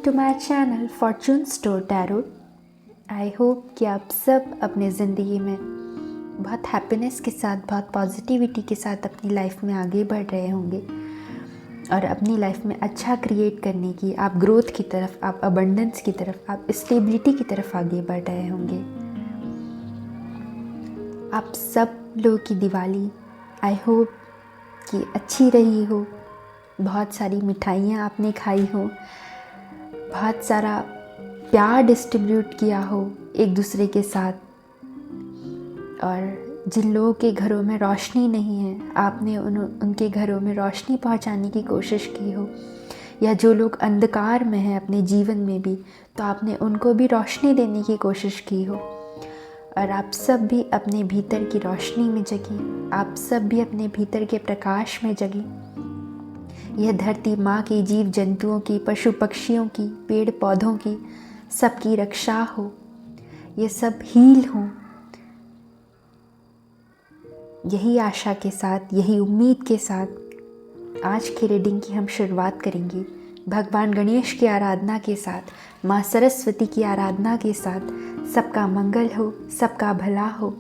To my channel fortune store tarot. I hope कि आप सब अपने ज़िंदगी में बहुत हैप्पीनेस के साथ, बहुत पॉजिटिविटी के साथ अपनी लाइफ में आगे बढ़ रहे होंगे और अपनी लाइफ में अच्छा क्रिएट करने की, आप ग्रोथ की तरफ, आप अबंडेंस की तरफ, आप स्टेबिलिटी की तरफ आगे बढ़ रहे होंगे। आप सब लोगों की दिवाली आई होप कि अच्छी रही हो, बहुत सारी मिठाइयाँ आपने खाई हो, बहुत सारा प्यार डिस्ट्रीब्यूट किया हो एक दूसरे के साथ, और जिन लोगों के घरों में रोशनी नहीं है आपने उनके घरों में रोशनी पहुंचाने की कोशिश की हो, या जो लोग अंधकार में हैं अपने जीवन में भी, तो आपने उनको भी रोशनी देने की कोशिश की हो। और आप सब भी अपने भीतर की रोशनी में जगी, आप सब भी अपने भीतर के प्रकाश में जगी। यह धरती माँ की, जीव जंतुओं की, पशु पक्षियों की, पेड़ पौधों की, सबकी रक्षा हो, ये सब हील हो। यही आशा के साथ, यही उम्मीद के साथ आज की रीडिंग की हम शुरुआत करेंगे। भगवान गणेश की आराधना के साथ, माँ सरस्वती की आराधना के साथ। सबका मंगल हो, सबका भला हो,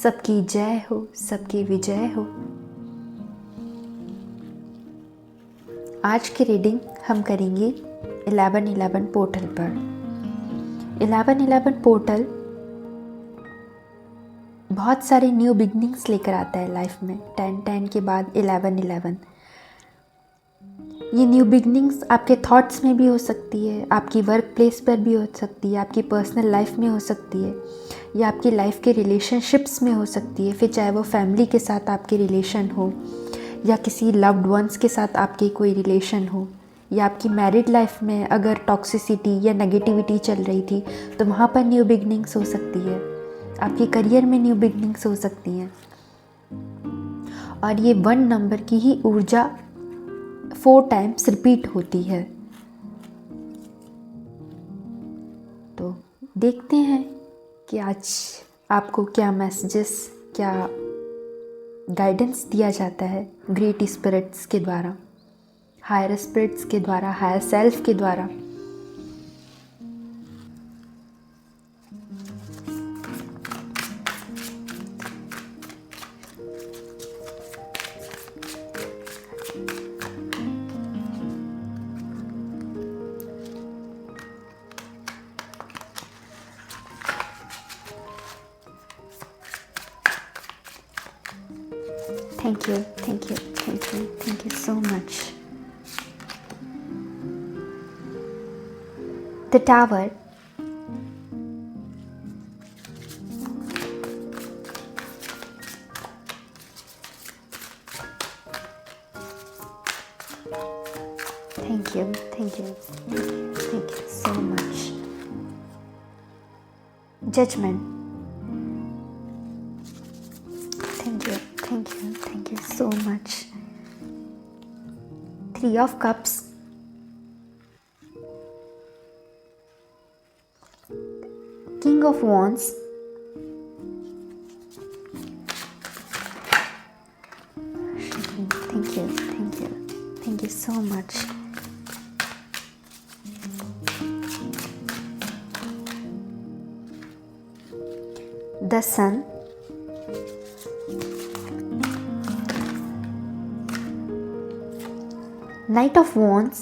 सबकी जय हो, सबकी विजय हो। आज की रीडिंग हम करेंगे 1111 पोर्टल पर। 1111 पोर्टल बहुत सारे न्यू बिगनिंग्स लेकर आता है लाइफ में। 10-10 के बाद 11-11। ये न्यू बिगनिंग्स आपके थॉट्स में भी हो सकती है, आपकी वर्क प्लेस पर भी हो सकती है, आपकी पर्सनल लाइफ में हो सकती है, या आपकी लाइफ के रिलेशनशिप्स में हो सकती है। फिर चाहे वो फैमिली के साथ आपके रिलेशन हो, या किसी लव्ड वंस के साथ आपके कोई रिलेशन हो, या आपकी मैरिड लाइफ में अगर टॉक्सिसिटी या नेगेटिविटी चल रही थी तो वहाँ पर न्यू बिगनिंग्स हो सकती है। आपके करियर में न्यू बिगनिंग्स हो सकती हैं। और ये 1 नंबर की ही ऊर्जा 4 टाइम्स रिपीट होती है। तो देखते हैं कि आज आपको क्या मैसेजेस, क्या गाइडेंस दिया जाता है ग्रेट स्पिरिट्स के द्वारा, हायर स्पिरिट्स के द्वारा, हायर सेल्फ के द्वारा। Thank you, thank you, thank you, thank you so much. The Tower. Thank you, thank you, thank you so much. Judgment. Thank you so much. 3 of Cups. King of Wands. Thank you so much. The Sun. Knight of Wands.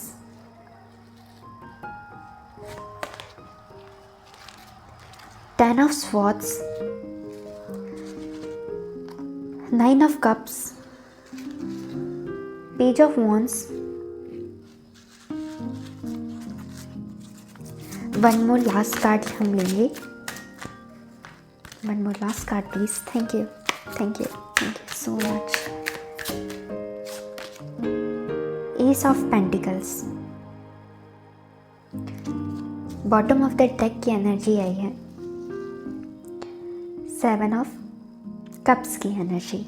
Ten of Swords. 9 of Cups. Page of Wands. One more last card हम लेंगे. One more last card please. Thank you so much. Ace of Pentacles. Bottom of the deck की energy आई है। 7 of cups की energy.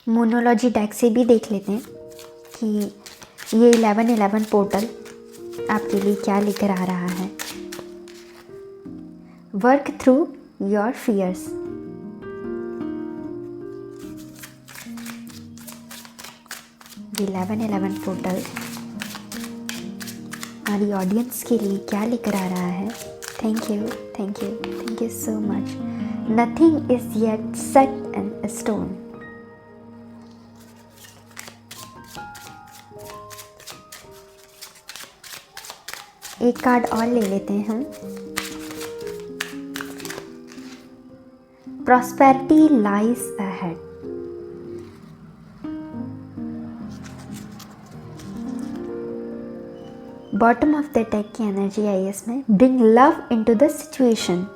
मोनोलॉजी deck से भी देख लेते हैं कि ये 1111 पोर्टल आपके लिए क्या लेकर आ रहा है। Work through your fears. 1111 portal हमारी ऑडियंस के लिए क्या लेकर आ रहा है। Thank you, thank you, thank you so much. Nothing is yet set in stone. एक कार्ड और ले लेते हैं हम। Prosperity lies ahead. Bottom of the deck की एनर्जी आई है इसमें। Bring love into the situation.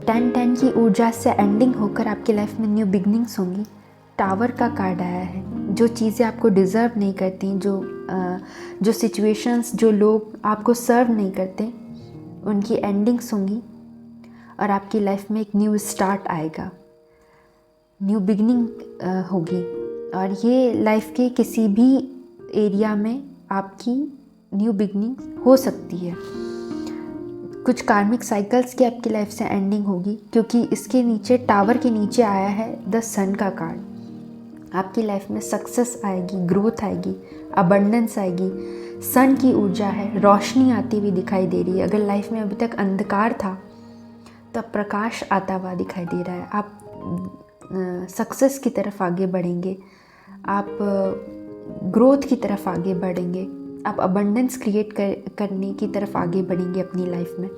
10-10 की ऊर्जा से एंडिंग होकर आपकी लाइफ में न्यू बिगनिंग्स होंगी। टावर का कार्ड आया है। जो चीज़ें आपको डिज़र्व नहीं करती, जो सिचुएशंस, जो लोग आपको सर्व नहीं करते, उनकी एंडिंग्स होंगी और आपकी लाइफ में एक न्यू स्टार्ट आएगा, न्यू बिगनिंग होगी। और ये लाइफ के किसी भी एरिया में आपकी न्यू बिगनिंग हो सकती है। कुछ कार्मिक साइकिल्स की आपकी लाइफ से एंडिंग होगी, क्योंकि इसके नीचे, टावर के नीचे आया है द सन का कार्ड। आपकी लाइफ में सक्सेस आएगी, ग्रोथ आएगी, अबंडेंस आएगी। सन की ऊर्जा है, रोशनी आती हुई दिखाई दे रही है। अगर लाइफ में अभी तक अंधकार था तो अब प्रकाश आता हुआ दिखाई दे रहा है। आप सक्सेस की तरफ आगे बढ़ेंगे, आप ग्रोथ की तरफ आगे बढ़ेंगे, आप अबंडेंस क्रिएट करने की तरफ आगे बढ़ेंगे अपनी लाइफ में।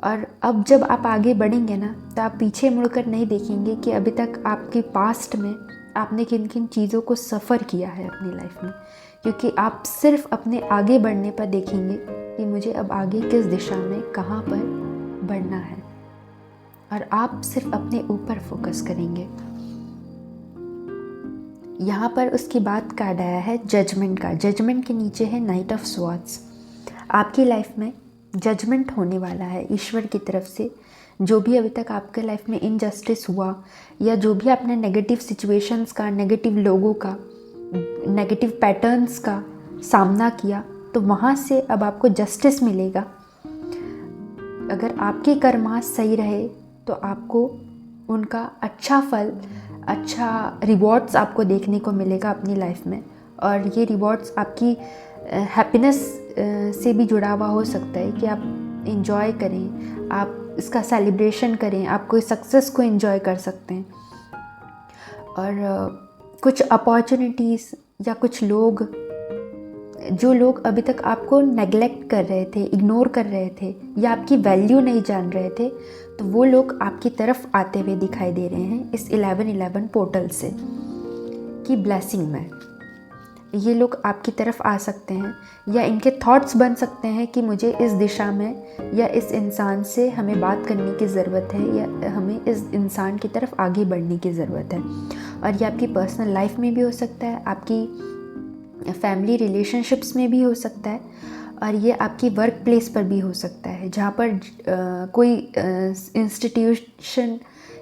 और अब जब आप आगे बढ़ेंगे ना, तो आप पीछे मुड़कर नहीं देखेंगे कि अभी तक आपके पास्ट में आपने किन किन चीज़ों को सफ़र किया है अपनी लाइफ में, क्योंकि आप सिर्फ अपने आगे बढ़ने पर देखेंगे कि मुझे अब आगे किस दिशा में, कहाँ पर बढ़ना है, और आप सिर्फ अपने ऊपर फोकस करेंगे। यहाँ पर उसके बाद कार्ड आया है जजमेंट का। जजमेंट के नीचे है नाइट ऑफ स्वॉर्ड्स। आपकी लाइफ में जजमेंट होने वाला है ईश्वर की तरफ से। जो भी अभी तक आपके लाइफ में इनजस्टिस हुआ, या जो भी आपने नेगेटिव सिचुएशंस का, नेगेटिव लोगों का, नेगेटिव पैटर्न्स का सामना किया, तो वहाँ से अब आपको जस्टिस मिलेगा। अगर आपके कर्म सही रहे तो आपको उनका अच्छा फल, अच्छा रिवॉर्ड्स आपको देखने को मिलेगा अपनी लाइफ में। और ये रिवॉर्ड्स आपकी हैप्पीनेस से भी जुड़ा हुआ हो सकता है कि आप इंजॉय करें, आप इसका सेलिब्रेशन करें, आप कोई सक्सेस को इंजॉय कर सकते हैं। और कुछ अपॉर्चुनिटीज़ या कुछ लोग, जो लोग अभी तक आपको नेग्लेक्ट कर रहे थे, इग्नोर कर रहे थे, या आपकी वैल्यू नहीं जान रहे थे, तो वो लोग आपकी तरफ आते हुए दिखाई दे रहे हैं इस 1111 पोर्टल से की ब्लेसिंग में। ये लोग आपकी तरफ आ सकते हैं, या इनके थॉट्स बन सकते हैं कि मुझे इस दिशा में या इस इंसान से हमें बात करने की ज़रूरत है, या हमें इस इंसान की तरफ आगे बढ़ने की ज़रूरत है। और ये आपकी पर्सनल लाइफ में भी हो सकता है, आपकी फैमिली रिलेशनशिप्स में भी हो सकता है, और ये आपकी वर्क प्लेस पर भी हो सकता है, जहाँ पर कोई इंस्टीट्यूशन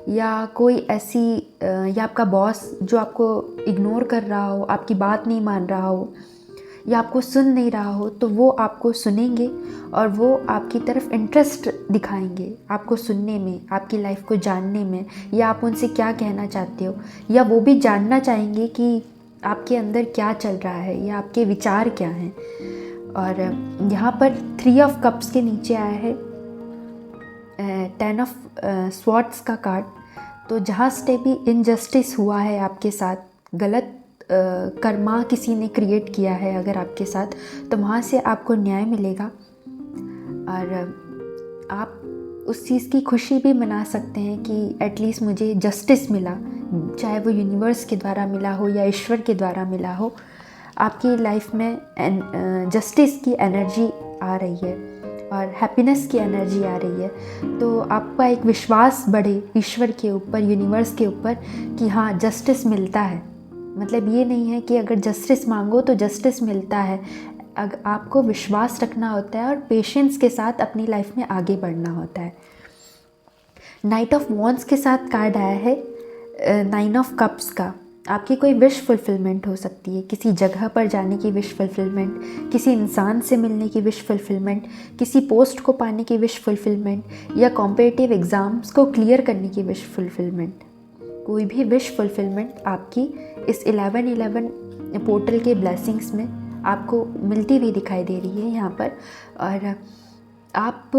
या कोई ऐसी, या आपका बॉस जो आपको इग्नोर कर रहा हो, आपकी बात नहीं मान रहा हो, या आपको सुन नहीं रहा हो, तो वो आपको सुनेंगे और वो आपकी तरफ इंटरेस्ट दिखाएंगे, आपको सुनने में, आपकी लाइफ को जानने में, या आप उनसे क्या कहना चाहते हो, या वो भी जानना चाहेंगे कि आपके अंदर क्या चल रहा है या आपके विचार क्या हैं। और यहाँ पर 3 ऑफ कप्स के नीचे आया है 10 ऑफ स्वॉर्ड्स का कार्ड। तो जहाँ से भी इनजस्टिस हुआ है आपके साथ, गलत कर्मा किसी ने क्रिएट किया है अगर आपके साथ, तो वहाँ से आपको न्याय मिलेगा और आप उस चीज़ की खुशी भी मना सकते हैं कि एटलीस्ट मुझे जस्टिस मिला, चाहे वो यूनिवर्स के द्वारा मिला हो या ईश्वर के द्वारा मिला हो। आपकी लाइफ में जस्टिस की एनर्जी आ रही है और हैप्पीनेस की एनर्जी आ रही है, तो आपका एक विश्वास बढ़े ईश्वर के ऊपर, यूनिवर्स के ऊपर कि हाँ जस्टिस मिलता है। मतलब ये नहीं है कि अगर जस्टिस मांगो तो जस्टिस मिलता है, आपको विश्वास रखना होता है और पेशेंस के साथ अपनी लाइफ में आगे बढ़ना होता है। नाइट ऑफ वॉन्ड्स के साथ कार्ड आया है 9 ऑफ कप्स का। आपकी कोई विश फुलफिलमेंट हो सकती है, किसी जगह पर जाने की विश फुलफिलमेंट, किसी इंसान से मिलने की विश फुलफिलमेंट, किसी पोस्ट को पाने की विश फुलफिलमेंट, या कॉम्पिटिटिव एग्ज़ाम्स को क्लियर करने की विश फुलफिलमेंट। कोई भी विश फुलफिलमेंट आपकी इस 1111 पोर्टल के ब्लेसिंग्स में आपको मिलती हुई दिखाई दे रही है यहाँ पर। और आप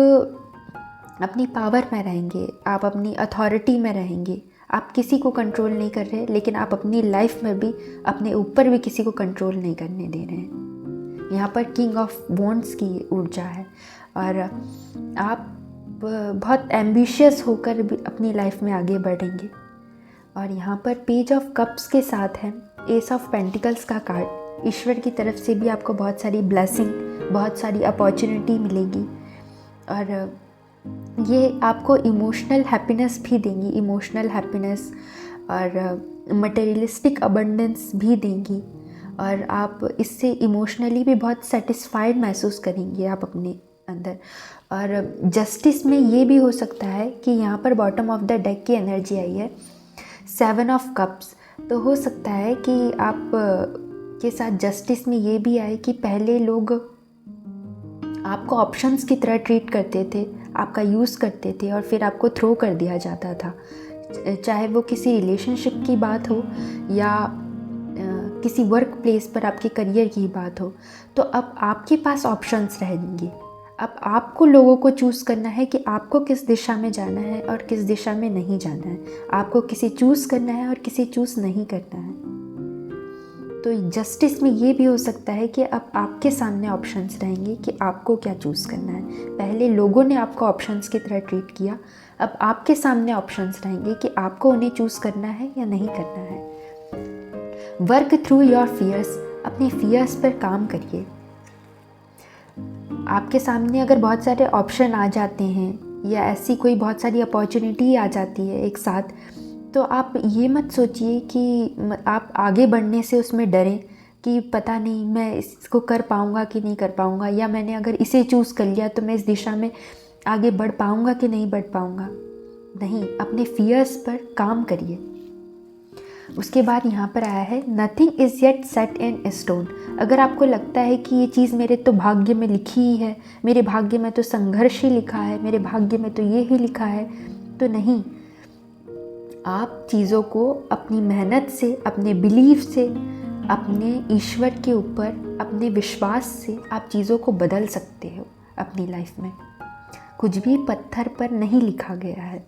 अपनी पावर में रहेंगे, आप अपनी अथॉरिटी में रहेंगे। आप किसी को कंट्रोल नहीं कर रहे, लेकिन आप अपनी लाइफ में भी अपने ऊपर भी किसी को कंट्रोल नहीं करने दे रहे हैं। यहाँ पर किंग ऑफ वॉन्ड्स की ऊर्जा है और आप बहुत एम्बिशियस होकर भी अपनी लाइफ में आगे बढ़ेंगे। और यहाँ पर पेज ऑफ कप्स के साथ है एस ऑफ पेंटिकल्स का कार्ड। ईश्वर की तरफ से भी आपको बहुत सारी ब्लेसिंग, बहुत सारी अपॉर्चुनिटी मिलेगी और ये आपको इमोशनल हैप्पीनेस भी देंगी, इमोशनल हैप्पीनेस और मटेरियलिस्टिक अबंडेंस भी देंगी। और आप इससे इमोशनली भी बहुत सेटिस्फाइड महसूस करेंगे आप अपने अंदर। और जस्टिस में ये भी हो सकता है कि यहाँ पर बॉटम ऑफ द डेक की एनर्जी आई है 7 ऑफ कप्स। तो हो सकता है कि आप के साथ जस्टिस में ये भी आए कि पहले लोग आपको ऑप्शंस की तरह ट्रीट करते थे, आपका यूज़ करते थे और फिर आपको थ्रो कर दिया जाता था। चाहे वो किसी रिलेशनशिप की बात हो या किसी वर्क प्लेस पर आपके करियर की बात हो, तो अब आपके पास ऑप्शंस रहेंगे। अब आपको लोगों को चूज़ करना है कि आपको किस दिशा में जाना है और किस दिशा में नहीं जाना है। आपको किसी चूज़ करना है और किसी चूज़ नहीं करना है। तो जस्टिस में ये भी हो सकता है कि अब आपके सामने ऑप्शंस रहेंगे कि आपको क्या चूज़ करना है। पहले लोगों ने आपको ऑप्शंस की तरह ट्रीट किया, अब आपके सामने ऑप्शंस रहेंगे कि आपको उन्हें चूज़ करना है या नहीं करना है। वर्क थ्रू योर फियर्स, अपने फियर्स पर काम करिए। आपके सामने अगर बहुत सारे ऑप्शन आ जाते हैं या ऐसी कोई बहुत सारी अपॉर्चुनिटी आ जाती है एक साथ, तो आप ये मत सोचिए कि आप आगे बढ़ने से उसमें डरें कि पता नहीं मैं इसको कर पाऊँगा कि नहीं कर पाऊँगा, या मैंने अगर इसे चूज़ कर लिया तो मैं इस दिशा में आगे बढ़ पाऊँगा कि नहीं बढ़ पाऊँगा। नहीं, अपने फियर्स पर काम करिए। उसके बाद यहाँ पर आया है nothing is yet set in stone. अगर आपको लगता है कि ये चीज़ मेरे तो भाग्य में लिखी ही है, मेरे भाग्य में तो संघर्ष ही लिखा है, मेरे भाग्य में तो ये ही लिखा है, तो नहीं, आप चीज़ों को अपनी मेहनत से, अपने बिलीफ से, अपने ईश्वर के ऊपर, अपने विश्वास से आप चीज़ों को बदल सकते हो अपनी लाइफ में। कुछ भी पत्थर पर नहीं लिखा गया है।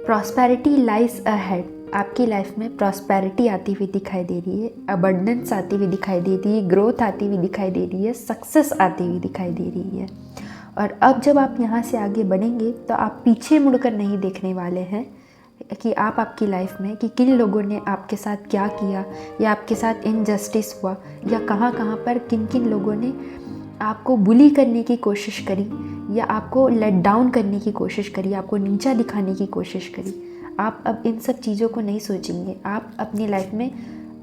Prosperity lies ahead. आपकी लाइफ में प्रॉस्पेरिटी आती हुई दिखाई दे रही है, अबंडेंस आती हुई दिखाई दे रही है, ग्रोथ आती हुई दिखाई दे रही है, सक्सेस आती हुई दिखाई दे रही है। और अब जब आप यहाँ से आगे बढ़ेंगे तो आप पीछे मुड़कर नहीं देखने वाले हैं कि आप आपकी लाइफ में कि किन लोगों ने आपके साथ क्या किया, या आपके साथ इनजस्टिस हुआ, या कहाँ कहाँ पर किन किन लोगों ने आपको बुली करने की कोशिश करी, या आपको लेट डाउन करने की कोशिश करी, आपको नीचा दिखाने की कोशिश करी। आप अब इन सब चीज़ों को नहीं सोचेंगे। आप अपनी लाइफ में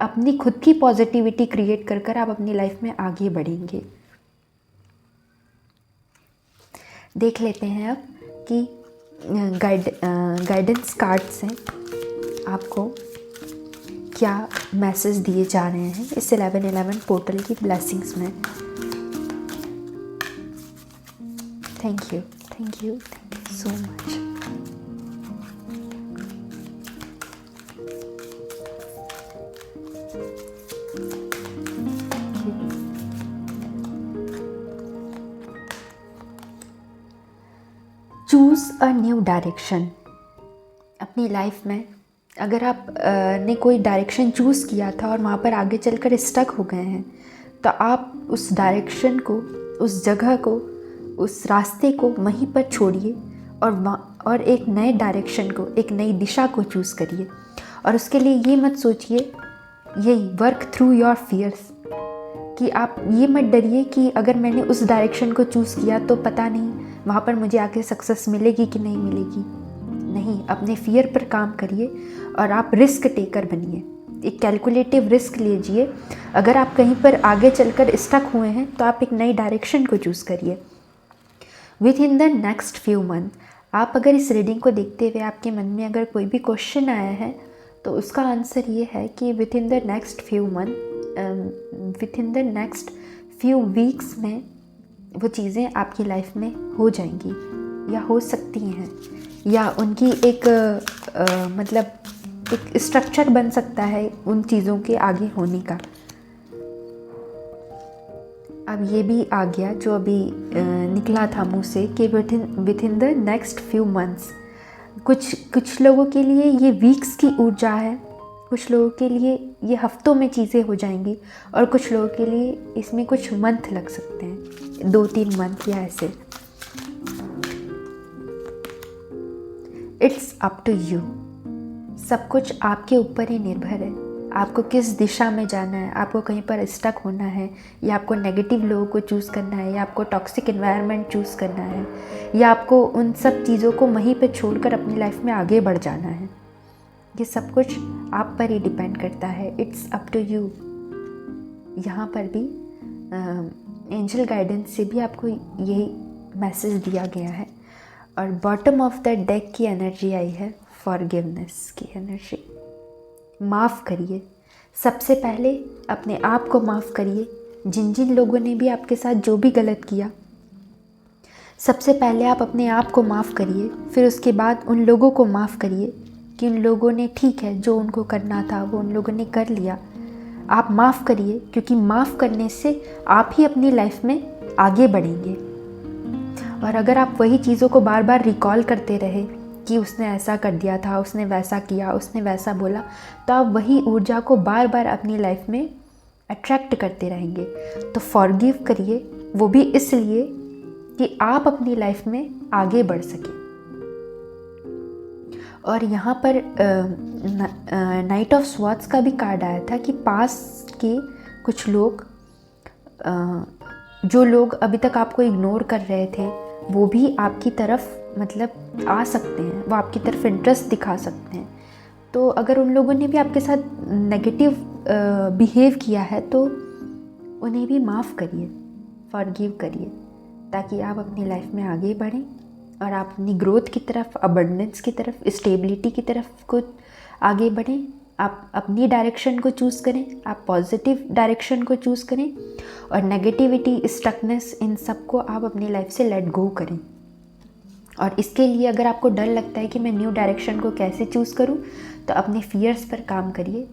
अपनी खुद की पॉजिटिविटी क्रिएट कर कर आप अपनी लाइफ में आगे बढ़ेंगे। देख लेते हैं अब कि गाइडेंस कार्ड्स हैं, आपको क्या मैसेज दिए जा रहे हैं इस 1111 पोर्टल की ब्लेसिंग्स में। Thank you so much. Choose a new direction. अपनी लाइफ में अगर आप ने कोई डायरेक्शन चूज़ किया था और वहाँ पर आगे चलकर स्टक हो गए हैं, तो आप उस डायरेक्शन को, उस जगह को, उस रास्ते को वहीं पर छोड़िए और एक नए डायरेक्शन को, एक नई दिशा को चूज़ करिए। और उसके लिए ये मत सोचिए, यही वर्क थ्रू योर फियर्स, कि आप ये मत डरिए कि अगर मैंने उस डायरेक्शन को चूज़ किया तो पता नहीं वहाँ पर मुझे आके सक्सेस मिलेगी कि नहीं मिलेगी। नहीं, अपने फियर पर काम करिए और आप रिस्क टेकर बनिए, एक कैलकुलेटिव रिस्क लीजिए। अगर आप कहीं पर आगे चलकर स्टक हुए हैं तो आप एक नई डायरेक्शन को चूज़ करिए। With in the next few month, आप अगर इस रीडिंग को देखते हुए आपके मन में अगर कोई भी क्वेश्चन आया है तो उसका आंसर ये है कि with in the next few month, with in the next few weeks में वो चीज़ें आपकी लाइफ में हो जाएंगी या हो सकती हैं, या उनकी एक मतलब एक स्ट्रक्चर बन सकता है उन चीज़ों के आगे होने का। अब ये भी आ गया जो अभी निकला था मुँह से कि with in the next few months, कुछ लोगों के लिए ये वीक्स की ऊर्जा है, कुछ लोगों के लिए ये हफ्तों में चीज़ें हो जाएंगी, और कुछ लोगों के लिए इसमें कुछ मंथ लग सकते हैं, 2-3 मंथ या ऐसे। इट्स अप टू यू, सब कुछ आपके ऊपर ही निर्भर है। आपको किस दिशा में जाना है, आपको कहीं पर स्टक होना है, या आपको नेगेटिव लोगों को चूज़ करना है, या आपको टॉक्सिक एनवायरनमेंट चूज़ करना है, या आपको उन सब चीज़ों को वहीं पे छोड़कर अपनी लाइफ में आगे बढ़ जाना है। ये सब कुछ आप पर ही डिपेंड करता है। It's up to you. यहाँ पर भी एंजल गाइडेंस से भी आपको यही मैसेज दिया गया है। और बॉटम ऑफ द डेक की एनर्जी आई है फॉरगिवनेस की एनर्जी। माफ़ करिए, सबसे पहले अपने आप को माफ़ करिए। जिन जिन लोगों ने भी आपके साथ जो भी गलत किया, सबसे पहले आप अपने आप को माफ़ करिए, फिर उसके बाद उन लोगों को माफ़ करिए कि उन लोगों ने, ठीक है, जो उनको करना था वो उन लोगों ने कर लिया। आप माफ़ करिए, क्योंकि माफ़ करने से आप ही अपनी लाइफ में आगे बढ़ेंगे। और अगर आप वही चीज़ों को बार बार रिकॉल करते रहे कि उसने ऐसा कर दिया था, उसने वैसा किया, उसने वैसा बोला, तो आप वही ऊर्जा को बार बार अपनी लाइफ में अट्रैक्ट करते रहेंगे। तो फॉरगिव करिए, वो भी इसलिए कि आप अपनी लाइफ में आगे बढ़ सकें। और यहाँ पर नाइट ऑफ स्वॉर्ड्स का भी कार्ड आया था कि पास के कुछ लोग, जो लोग अभी तक आपको इग्नोर कर रहे थे, वो भी आपकी तरफ मतलब आ सकते हैं, वो आपकी तरफ इंटरेस्ट दिखा सकते हैं। तो अगर उन लोगों ने भी आपके साथ नेगेटिव बिहेव किया है तो उन्हें भी माफ़ करिए, फॉरगिव करिए, ताकि आप अपनी लाइफ में आगे बढ़ें और आप अपनी ग्रोथ की तरफ, अबंडेंस की तरफ, स्टेबिलिटी की तरफ को आगे बढ़ें। आप अपनी डायरेक्शन को चूज़ करें, आप पॉजिटिव डायरेक्शन को चूज़ करें, और नेगेटिविटी, स्टकनेस, इन सब को आप अपनी लाइफ से लेट गो करें। और इसके लिए अगर आपको डर लगता है कि मैं न्यू डायरेक्शन को कैसे चूज़ करूं, तो अपने फियर्स पर काम करिए,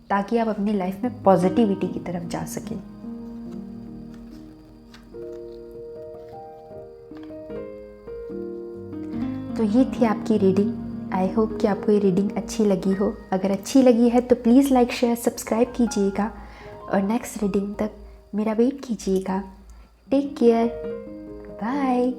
ताकि आप अपनी लाइफ में पॉजिटिविटी की तरफ जा सकें। तो ये थी आपकी रीडिंग। आई होप कि आपको ये रीडिंग अच्छी लगी हो। अगर अच्छी लगी है तो प्लीज़ लाइक, शेयर, सब्सक्राइब कीजिएगा, और नेक्स्ट रीडिंग तक मेरा वेट कीजिएगा। Take care, bye.